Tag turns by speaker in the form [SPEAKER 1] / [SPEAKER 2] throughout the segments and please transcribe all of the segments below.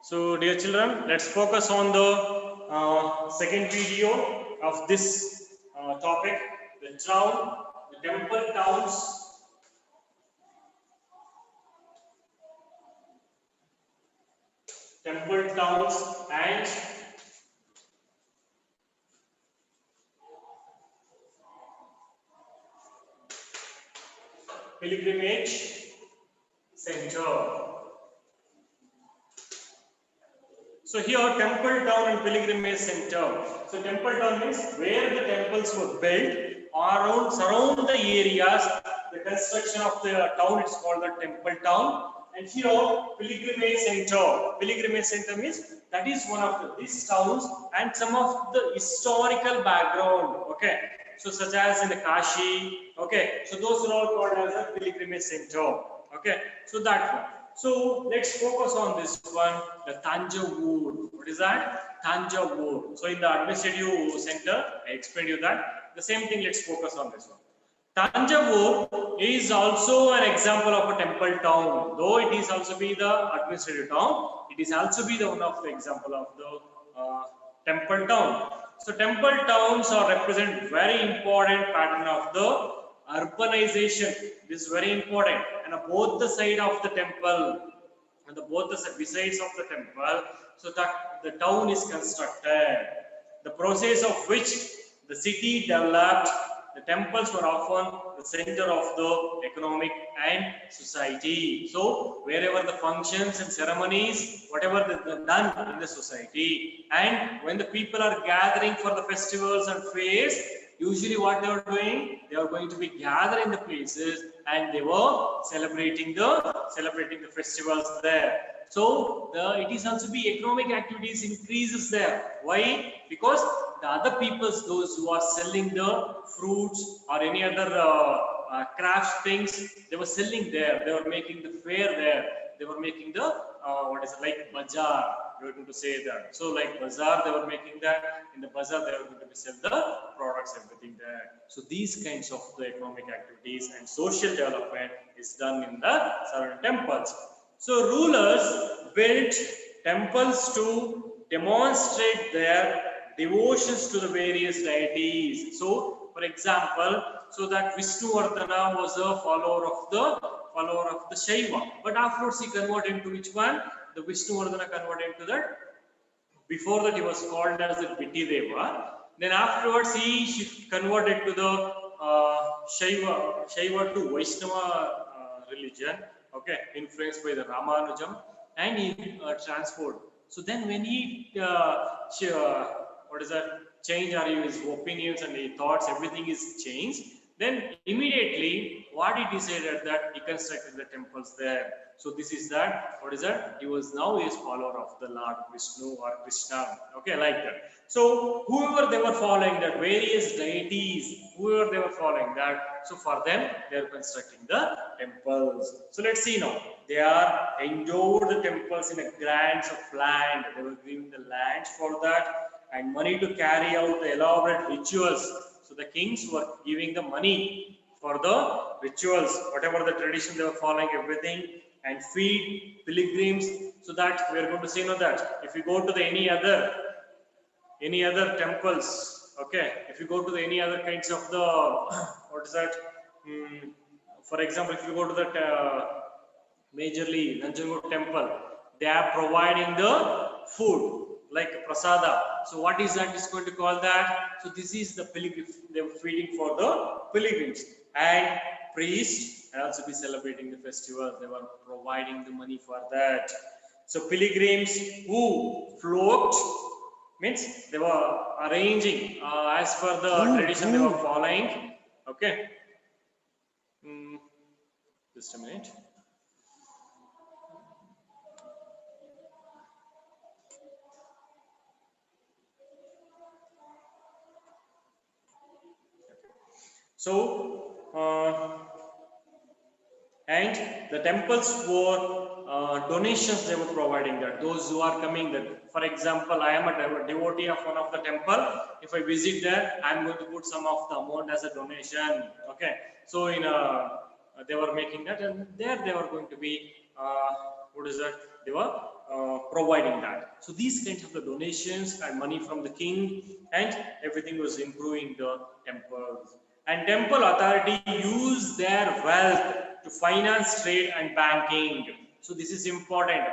[SPEAKER 1] So dear children, let's focus on the second video of this topic, the temple towns, and pilgrimage center. So here temple town and pilgrimage center. So temple town means where the temples were built around, surround the areas. The construction of the town is called the temple town. And here pilgrimage center. Pilgrimage center means that is one of these towns and some of the historical background. Okay. So such as in the Kashi. Okay. So those are all called as a pilgrimage center. Okay. So that one. So let's focus on this one, the Thanjavur. What is that? Thanjavur. So in the administrative center, I explained you that. The same thing, let's focus on this one. Thanjavur is also an example of a temple town. Though it is also be the administrative town, it is also be the one of the example of the temple town. So temple towns are represent very important pattern of the urbanization. This is very important, and both the side of the temple and both the sides of the temple, so that the town is constructed, the process of which the city developed. The temples were often the center of the economic and society. So wherever the functions and ceremonies, whatever they're done in the society, and when the people are gathering for the festivals and fairs, usually what they are doing, they are going to be gathering the places and they were celebrating the festivals there. So it is also be economic activities increases there. Why? Because the other peoples, those who are selling the fruits or any other craft things, they were selling there. They were making the fair there. They were making the what is it, like bazaar. We were going to say that. So like bazaar, they were making that. In the bazaar, they were going to sell the products, everything there. So these kinds of the economic activities and social development is done in the surrounding temples. So rulers built temples to demonstrate their devotions to the various deities. So, for example, so that Vishnuvardhana was a follower of the Shaiva, but afterwards he converted into which one? The Vishnuvardhana converted into that. Before that, he was called as the Vittideva. Then afterwards, he converted to the Shaiva to Vaishnava religion. Okay, influenced by the Ramanujam, and he transferred. So then, when he what is that? Change or his opinions and his thoughts, everything is changed. Then immediately, what he decided that he constructed the temples there. So this is that. What is that? He was now a follower of the Lord Vishnu or Krishna. Okay, like that. So whoever they were following that, various deities, whoever they were following that, so for them they are constructing the temples. So let's see now. They are endowed the temples in a grants of land. They were giving the lands for that and money to carry out the elaborate rituals. So the kings were giving the money for the rituals, whatever the tradition they were following, everything, and feed pilgrims. So that we are going to see now that if you go to the any other temples, okay, if you go to the any other kinds of the what is that? For example, if you go to that majorly Nanjangud temple, they are providing the food like prasada. So what is that is going to call that? So this is the pilgrim. They were feeding for the pilgrims, and priests and also be celebrating the festival. They were providing the money for that. So pilgrims who flocked means they were arranging as per the tradition they were following. Okay. Just a minute. So, and the temples were donations they were providing that. Those who are coming that, for example, I am a devotee of one of the temple. If I visit there, I am going to put some of the amount as a donation. Okay. So in they were making that, and there they were going to be what is that? They were providing that. So these kinds of the donations and money from the king and everything was improving the temples. And temple authority used their wealth to finance trade and banking. So this is important.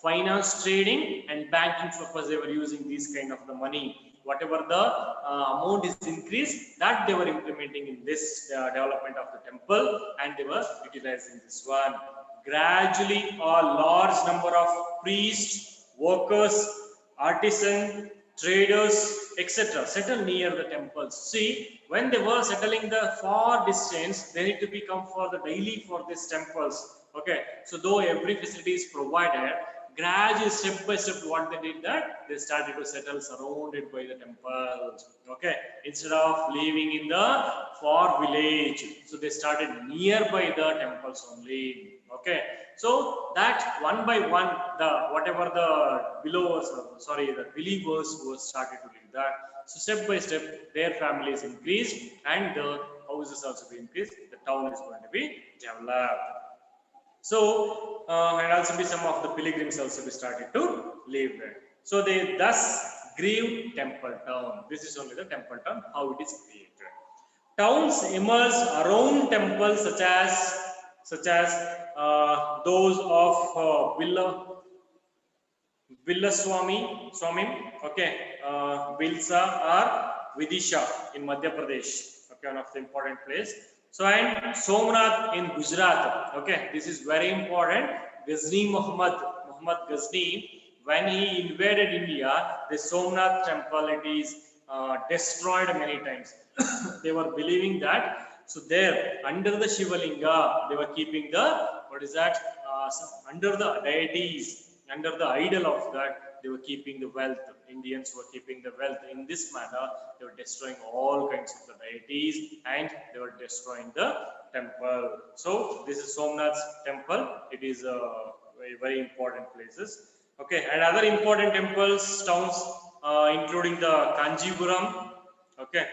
[SPEAKER 1] Finance, trading and banking purpose, they were using these kind of the money. Whatever the amount is increased, that they were implementing in this development of the temple, and they were utilizing this one. Gradually, a large number of priests, workers, artisans, traders, etc. settle near the temples. See, when they were settling the far distance, they need to become for the daily for these temples. Okay, so though every facility is provided, gradually step by step what they did that they started to settle surrounded by the temples. Okay, instead of living in the far village, so they started nearby the temples only. Okay, so that one by one the whatever the believers was started to live that. So step by step their families increased and the houses also be increased, the town is going to be developed. So, and also be some of the pilgrims also be started to live there. So they thus grew Temple Town. This is only the Temple Town, how it is created. Towns emerged around temples such as those of Villaswamy, okay, Bilsa or Vidisha in Madhya Pradesh, okay, one of the important place. So and Somnath in Gujarat, okay, this is very important. Ghazni Muhammad Ghazni, when he invaded India, the Somnath temple it is destroyed many times. They were believing that. So there, under the Shivalinga, they were keeping the under the deities, under the idol of that, they were keeping the wealth. Indians were keeping the wealth. In this manner, they were destroying all kinds of the deities and they were destroying the temple. So this is Somnath's temple. It is very, very important places. Okay, and other important temples, towns, including the Kanjipuram, okay,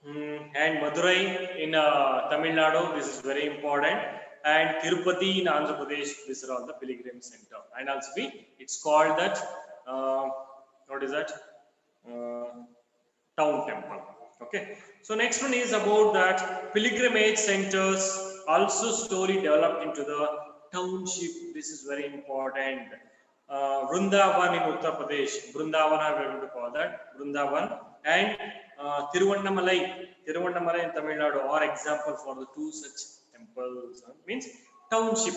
[SPEAKER 1] and Madurai in Tamil Nadu. This is very important. And Tirupati in Andhra Pradesh, these are all the pilgrim center. And also it's called that, what is that? Town temple. Okay. So next one is about that pilgrimage centers also slowly developed into the township. This is very important. Vrindavan in Uttar Pradesh. Vrindavan, we are going to call that Vrindavan. And Tiruvannamalai in Tamil Nadu are example for the two such temples, means township.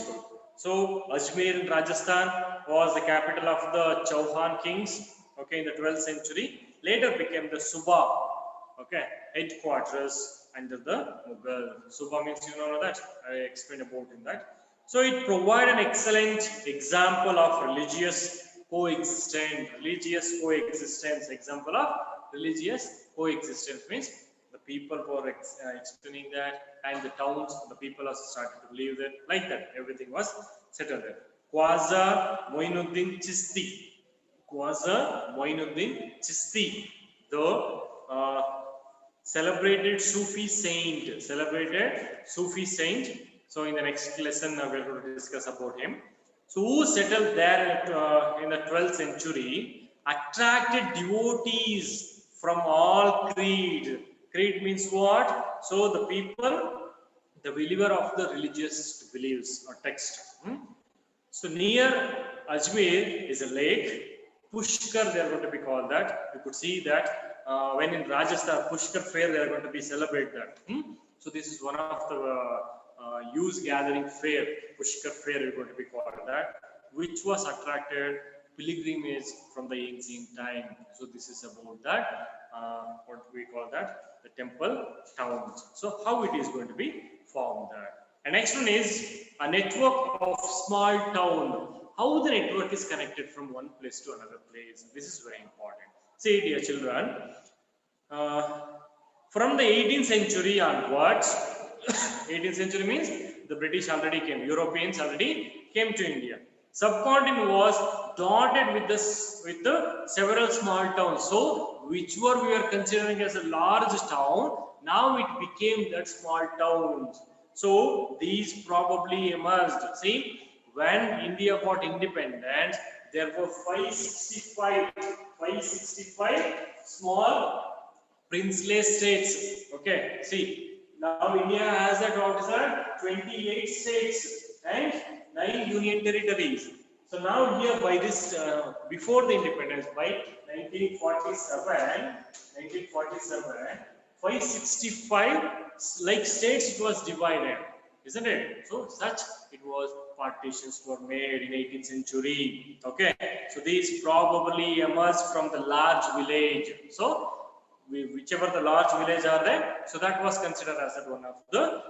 [SPEAKER 1] So Ajmer in Rajasthan was the capital of the Chauhan kings, okay, in the 12th century. Later became the Suba, okay, headquarters under the Mughal. Suba means, you know that, I explained about in that. So it provided an excellent example of religious coexistence. Example of religious coexistence means the people who are explaining that, and the towns, the people also started to live there, like that. Everything was settled there. Khwaja Moinuddin Chisti, the celebrated Sufi saint. So in the next lesson, we are going to discuss about him. So who settled there in the 12th century, attracted devotees from all creed. Creed means what? So the people, the believer of the religious beliefs or text. So near Ajmer is a lake. Pushkar, they are going to be called that. You could see that when in Rajasthan, Pushkar fair, they are going to be celebrate that. So this is one of the youth gathering fair, Pushkar fair, we are going to be called that, which was attracted pilgrimage from the ancient time. So this is about that, what we call that, the temple towns. So how it is going to be formed there. And next one is a network of small town. How the network is connected from one place to another place. This is very important. See, dear children, from the 18th century onwards, 18th century means the British already came, Europeans already came to India. Subcontinent was dotted with the several small towns. So whichever we are considering as a large town, now it became that small towns. So these probably emerged. See, when India got independence, there were 565 small princely states. Okay, see, now India has that, what is that? 28 states and 9 union territories. So now here by this, before the independence, by 1947, 565 like states it was divided, isn't it? So such it was partitions were made in 18th century. Okay, so these probably emerged from the large village. So whichever the large village are there, so that was considered as that one of the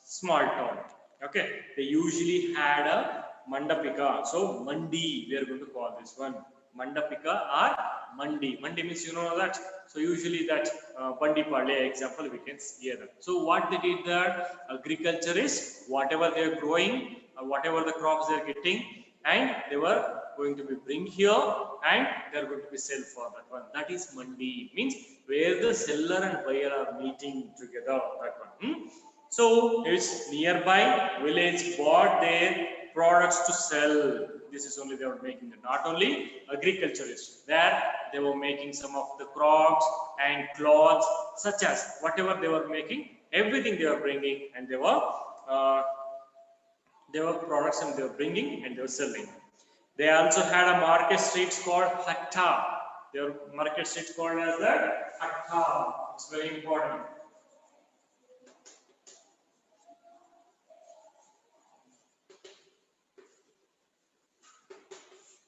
[SPEAKER 1] small town. Okay, they usually had a mandapika. So mandi, we are going to call this one mandapika or mandi. Mandi means you know that. So usually that bandi parle example we can hear that. So what they did there, agriculture is whatever they are growing, whatever the crops they are getting, and they were going to be bring here and they are going to be sell for that one. That is mandi, means where the seller and buyer are meeting together. That one. So it's nearby village bought their products to sell. This is only they were making it. Not only agriculturists, there they were making some of the crops and clothes, such as whatever they were making, everything they were bringing, and they were products and they were bringing and they were selling. They also had a market streets called hatta. Their market streets called as that hatta. It's very important.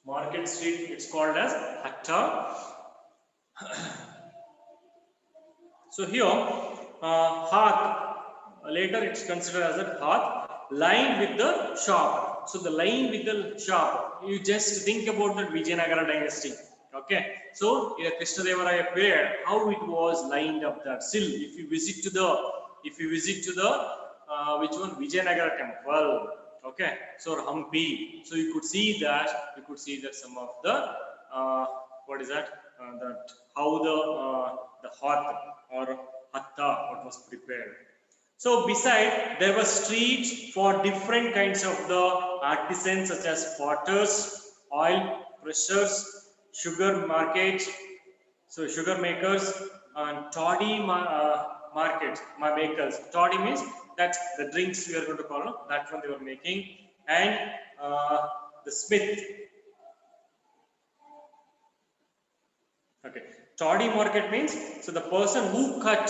[SPEAKER 1] Market street, it's called as hatta. So here, hath, later it's considered as a hath, lined with the shop. So the line with the shop, you just think about the Vijayanagara dynasty. Okay, so in a Krishnadevaraya period, how it was lined up that. Still, if you visit to the which one, Vijayanagara temple. Okay, so Hampi, so you could see that some of the what is that that how the hath or hatta what was prepared. So beside there were streets for different kinds of the artisans such as potters, oil pressers, sugar markets, so sugar makers and toddy markets, makers. Toddy means that the drinks we are going to call that one they were making, and the smith. Okay, toddy market means so the person who cut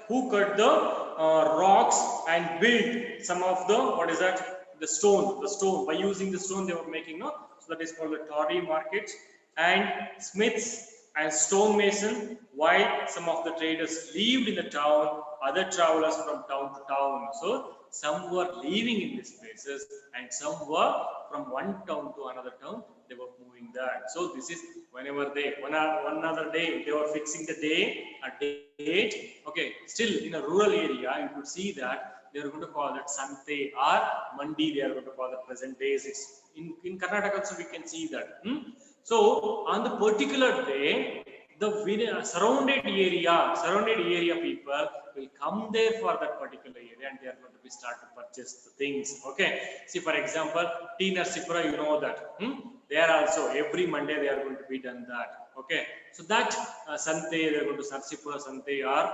[SPEAKER 1] the rocks and built some of the what is that the stone by using the stone they were making, no, so that is called the toddy market. And smiths and stonemason, while some of the traders lived in the town, other travelers from town to town. So some were living in these places and some were from one town to another town, they were moving there. So this is whenever they one other day they were fixing the day, a date. Okay, still in a rural area you could see that they are going to call that Sante or Mandi, they are going to call the present days. It's in Karnataka, so we can see that. So on the particular day, the surrounded area people will come there for that particular area and they are going to be start to purchase the things. Okay, see for example, T Narsipura, you know that. They are also every Monday they are going to be done that. Okay, so that Sante, they are going to Narsipura Sante or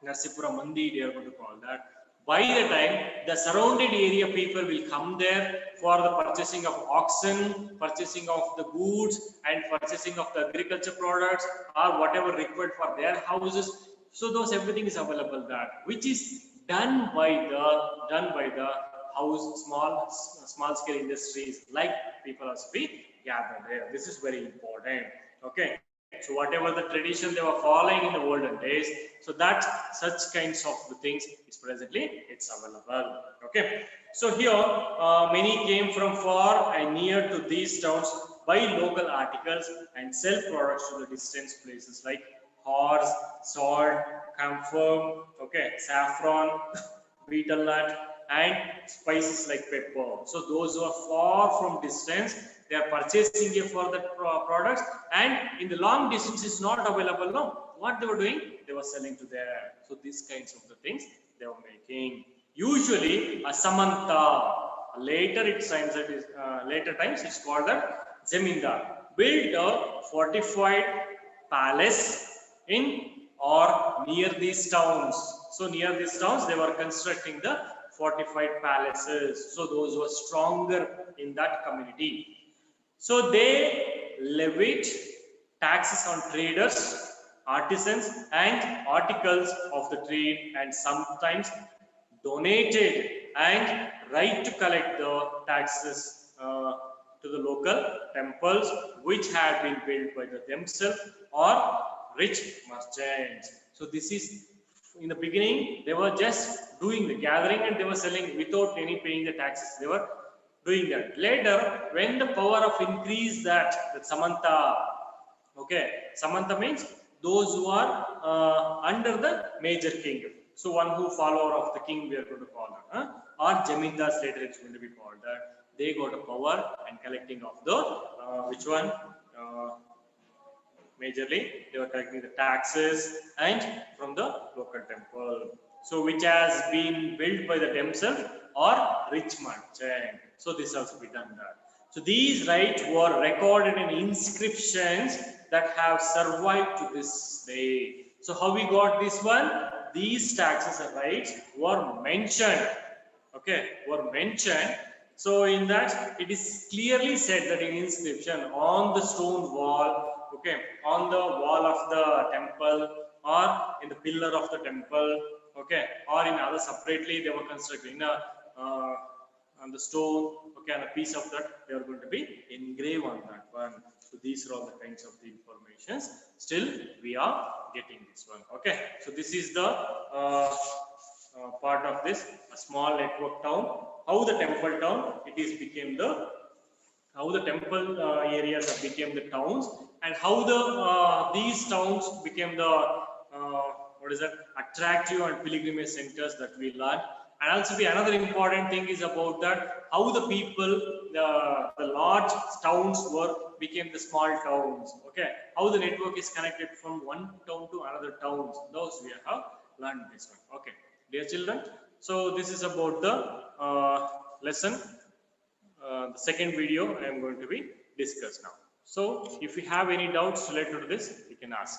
[SPEAKER 1] Narsipura Mandi, they are going to call that. By the time the surrounded area people will come there for the purchasing of oxen, purchasing of the goods and purchasing of the agriculture products or whatever required for their houses. So those everything is available there, which is done by the house small scale industries, like people also be gathered there. This is very important. Okay. So whatever the tradition they were following in the olden days, so that such kinds of the things is presently it's available. Okay, so here many came from far and near to these towns, buy local articles and sell products to the distant places like horse, salt, camphor, okay, saffron, betel nut, and spices like pepper. So those who are far from distance, they are purchasing here for the products, and in the long distance is not available. No, what they were doing, they were selling to there. So these kinds of the things they were making. Usually a samanta. Later later times it's called the Zamindar. Built a fortified palace in or near these towns. So near these towns they were constructing the fortified palaces. So those were stronger in that community. So they levied taxes on traders, artisans, and articles of the trade, and sometimes donated and right to collect the taxes to the local temples which had been built by themselves or rich merchants. So this is in the beginning they were just doing the gathering and they were selling without any paying the taxes. They were doing that. Later, when the power of increase that Samanta, okay, Samanta means those who are under the major king. So one who follower of the king we are going to call that, or Jamindars later it's going to be called that. They got a power and collecting of the which one? Majorly they were collecting the taxes and from the local temple. So which has been built by the themselves or rich merchant. So this also be done that. So these rites were recorded in inscriptions that have survived to this day. So how we got this one? These taxes and rites were mentioned. Okay, were mentioned. So in that it is clearly said that in inscription on the stone wall, okay, on the wall of the temple or in the pillar of the temple, okay, or in other separately they were constructed in a on the stone, okay, and a piece of that they are going to be engraved on that one. So these are all the kinds of the informations. Still we are getting this one. Okay, so this is the part of this a small network town. How the temple town it is became the how the temple areas have became the towns and how the these towns became the what is that attractive and pilgrimage centers that we learned. And also the another important thing is about that how the people the large towns were became the small towns. Okay, how the network is connected from one town to another towns. Those we have learned this one. Okay, dear children, so this is about the lesson. The second video I am going to be discussed now. So if you have any doubts related to this, you can ask.